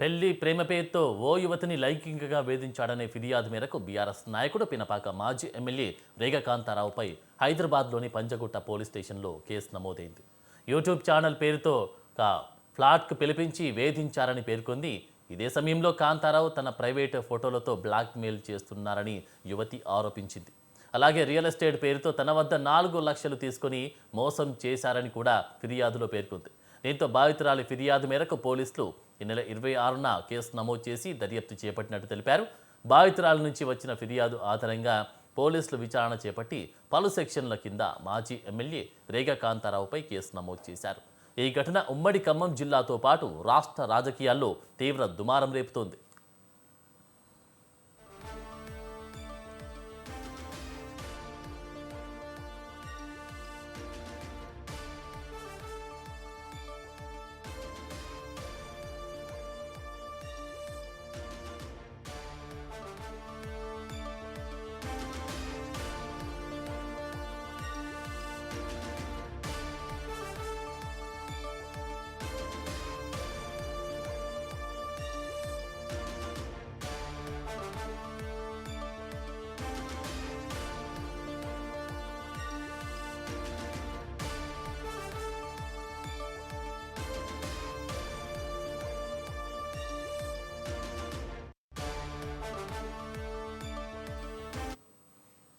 పెళ్లి ప్రేమ పేరుతో ఓ యువతిని లైంగికంగా వేధించాడనే ఫిర్యాదు మేరకు బీఆర్ఎస్ నాయకుడు పినపాక మాజీ ఎమ్మెల్యే రేగ కాంతారావుపై హైదరాబాద్లోని పంజగుట్ట పోలీస్ స్టేషన్లో కేసు నమోదైంది. యూట్యూబ్ ఛానల్ పేరుతో ఒక ఫ్లాట్కు పిలిపించి వేధించారని పేర్కొంది. ఇదే సమయంలో కాంతారావు తన ప్రైవేటు ఫోటోలతో బ్లాక్మెయిల్ చేస్తున్నారని యువతి ఆరోపించింది. అలాగే రియల్ ఎస్టేట్ పేరుతో తన వద్ద 4 లక్షలు తీసుకుని మోసం చేశారని కూడా ఫిర్యాదులో పేర్కొంది. దీంతో బాధితురాలి ఫిర్యాదు మేరకు పోలీసులు ఈ నెల 26న కేసు నమోదు చేసి దర్యాప్తు చేపట్టినట్టు తెలిపారు. బాధితురాల నుంచి వచ్చిన ఫిర్యాదు ఆధారంగా పోలీసులు విచారణ చేపట్టి పలు సెక్షన్ల కింద మాజీ ఎమ్మెల్యే రేగ కాంతారావుపై కేసు నమోదు చేశారు. ఈ ఘటన ఉమ్మడి ఖమ్మం జిల్లాతో పాటు రాష్ట్ర రాజకీయాల్లో తీవ్ర దుమారం రేపుతోంది.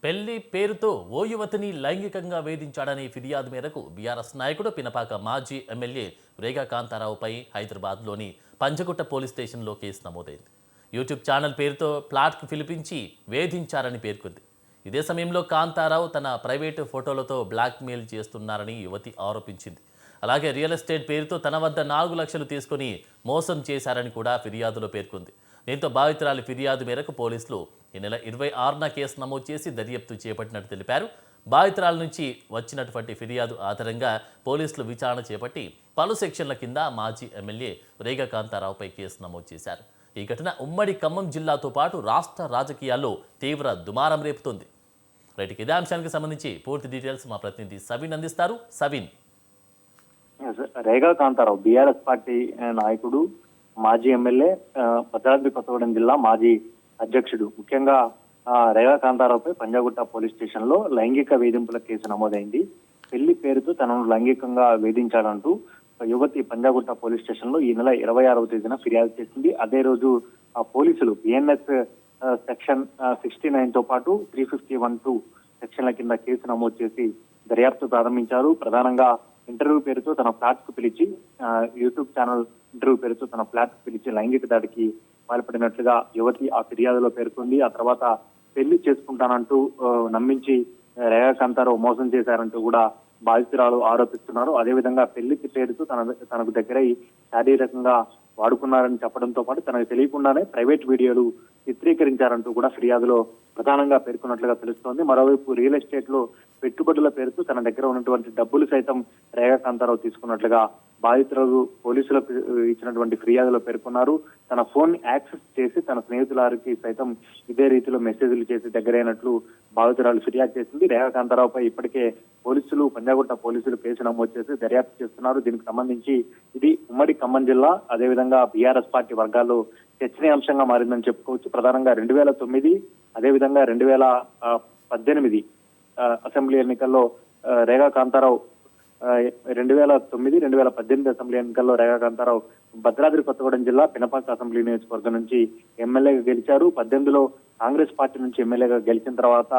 పెళ్లి పేరుతో ఓ యువతిని లైంగికంగా వేధించాడనే ఫిర్యాదు మేరకు బీఆర్ఎస్ నాయకుడు పినపాక మాజీ ఎమ్మెల్యే రేగ కాంతారావుపై హైదరాబాద్లోని పంజగుట్ట పోలీస్ స్టేషన్లో కేసు నమోదైంది. యూట్యూబ్ ఛానల్ పేరుతో ప్లాట్కు పిలిపించి వేధించారని పేర్కొంది. ఇదే సమయంలో కాంతారావు తన ప్రైవేటు ఫోటోలతో బ్లాక్మెయిల్ చేస్తున్నారని యువతి ఆరోపించింది. అలాగే రియల్ ఎస్టేట్ పేరుతో తన వద్ద 4 లక్షలు తీసుకుని మోసం చేశారని కూడా ఫిర్యాదులో పేర్కొంది. దీంతో బాధితురాలి ఫిర్యాదు మేరకు పోలీసులు ఈ నెల 26న కేసు నమోదు చేసి దర్యాప్తు చేపట్టినట్టు తెలిపారు. బాధితురాల నుంచి వచ్చినటువంటి ఫిర్యాదు ఆధారంగా పోలీసులు విచారణ చేపట్టి పలు సెక్షన్ల కింద మాజీ ఎమ్మెల్యే రేగ కాంతారావుపై కేసు నమోదు చేశారు. ఈ ఘటన ఉమ్మడి ఖమ్మం జిల్లాతో పాటు రాష్ట్ర రాజకీయాల్లో తీవ్ర దుమారం రేపుతోంది. రైట్, ఇదే అంశానికి సంబంధించి పూర్తి డీటెయిల్స్ మా ప్రతినిధి సవిన్ అందిస్తారు. సవిన్. రేగా కాంతారావు బీఆర్ఎస్ పార్టీ నాయకుడు, మాజీ ఎమ్మెల్యే, భద్రాద్రి కొత్తగూడెం జిల్లా మాజీ అధ్యక్షుడు. ముఖ్యంగా రేగా కాంతారావుపై పంజాగుట్ట పోలీస్ స్టేషన్ లో లైంగిక వేధింపుల కేసు నమోదైంది. పెళ్లి పేరుతో తనను లైంగికంగా వేధించాడంటూ యువతి పంజాగుట్ట పోలీస్ స్టేషన్ లో ఈ నెల 26వ తేదీన ఫిర్యాదు చేసింది. అదే రోజు పోలీసులు బిఎన్ఎస్ సెక్షన్ 69 తో పాటు 351(2) సెక్షన్ల కింద కేసు నమోదు చేసి దర్యాప్తు ప్రారంభించారు. ప్రధానంగా ఇంటర్వ్యూ పేరుతో తన ఫ్లాట్ కు పిలిచి, యూట్యూబ్ ఛానల్ ఇంటర్వ్యూ పేరుతో తన ఫ్లాట్ కు పిలిచి లైంగిక దాడికి పాల్పడినట్లుగా యువతి ఆ ఫిర్యాదులో పేర్కొంది. ఆ తర్వాత పెళ్లి చేసుకుంటానంటూ నమ్మించి రేగా కాంతారావు మోసం చేశారంటూ కూడా బాధితురాలు ఆరోపిస్తున్నారు. అదేవిధంగా పెళ్లికి పేరుతో తనకు దగ్గరై శారీరకంగా వాడుకున్నారని చెప్పడంతో పాటు తనకు తెలియకుండానే ప్రైవేట్ వీడియోలు చిత్రీకరించారంటూ కూడా ఫిర్యాదులో ప్రధానంగా పేర్కొన్నట్లుగా తెలుస్తోంది. మరోవైపు రియల్ ఎస్టేట్ లో పెట్టుబడుల పేరుతో తన దగ్గర ఉన్నటువంటి డబ్బులు సైతం రేగా కాంతారావు తీసుకున్నట్లుగా బాధితులు పోలీసులకు ఇచ్చినటువంటి ఫిర్యాదులో పేర్కొన్నారు. తన ఫోన్ యాక్సెస్ చేసి తన స్నేహితులారికి సైతం ఇదే రీతిలో మెసేజ్లు చేసి దగ్గరైనట్లు బాధితురాలు ఫిర్యాదు చేసింది. రేగా కాంతారావుపై ఇప్పటికే పోలీసులు, పంజాగుట్ట పోలీసులు కేసు నమోదు చేసి దర్యాప్తు చేస్తున్నారు. దీనికి సంబంధించి ఇది ఉమ్మడి ఖమ్మం జిల్లా, అదేవిధంగా బీఆర్ఎస్ పార్టీ వర్గాల్లో చర్చనీయాంశంగా మారిందని చెప్పుకోవచ్చు. ప్రధానంగా 2009, అదేవిధంగా 2018 అసెంబ్లీ ఎన్నికల్లో రేగా కాంతారావు 2009, 2018 అసెంబ్లీ ఎన్నికల్లో రేగా కాంతారావు భద్రాద్రి కొత్తగూడెం జిల్లా పినపాక అసెంబ్లీ నియోజకవర్గం నుంచి ఎమ్మెల్యేగా గెలిచారు. 18లో కాంగ్రెస్ పార్టీ నుంచి ఎమ్మెల్యేగా గెలిచిన తర్వాత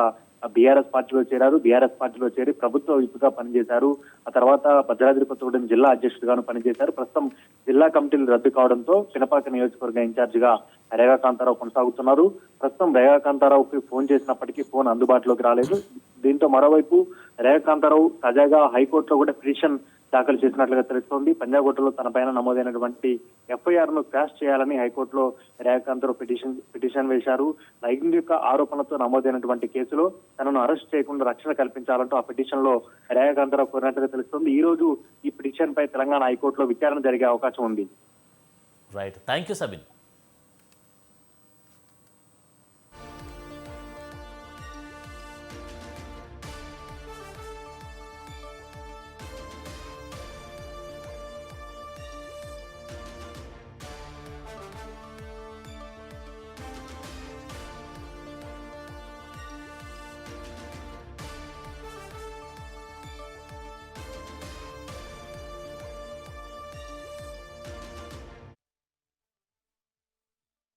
బీఆర్ఎస్ పార్టీలో చేరారు. బీఆర్ఎస్ పార్టీలో చేరి ప్రభుత్వ విప్గా పనిచేశారు. ఆ తర్వాత భద్రాద్రి కొత్తగూడెం జిల్లా అధ్యక్షుడిగాను పనిచేశారు. ప్రస్తుతం జిల్లా కమిటీలు రద్దు కావడంతో పినపాక నియోజకవర్గ ఇన్ఛార్జిగా రేగా కాంతారావు కొనసాగుతున్నారు. ప్రస్తుతం రేగా కాంతారావుకి ఫోన్ చేసినప్పటికీ ఫోన్ అందుబాటులోకి రాలేదు. దీంతో మరోవైపు రేగా కాంతారావు తాజాగా హైకోర్టులో కూడా పిటిషన్ దాఖలు చేసినట్లుగా తెలుస్తోంది. పంజాగుట్టలో తన పైన నమోదైనటువంటి ఎఫ్ఐఆర్ ను క్రాష్ చేయాలని హైకోర్టులో రేగా కాంతారావు పిటిషన్ వేశారు. లైంగిక ఆరోపణలతో నమోదైనటువంటి కేసులో తనను అరెస్ట్ చేయకుండా రక్షణ కల్పించాలంటూ ఆ పిటిషన్ లో రేగా కాంతారావు కోరినట్లుగా తెలుస్తోంది. ఈ రోజు ఈ పిటిషన్ పై తెలంగాణ హైకోర్టులో విచారణ జరిగే అవకాశం ఉంది. Right, thank you Sabin.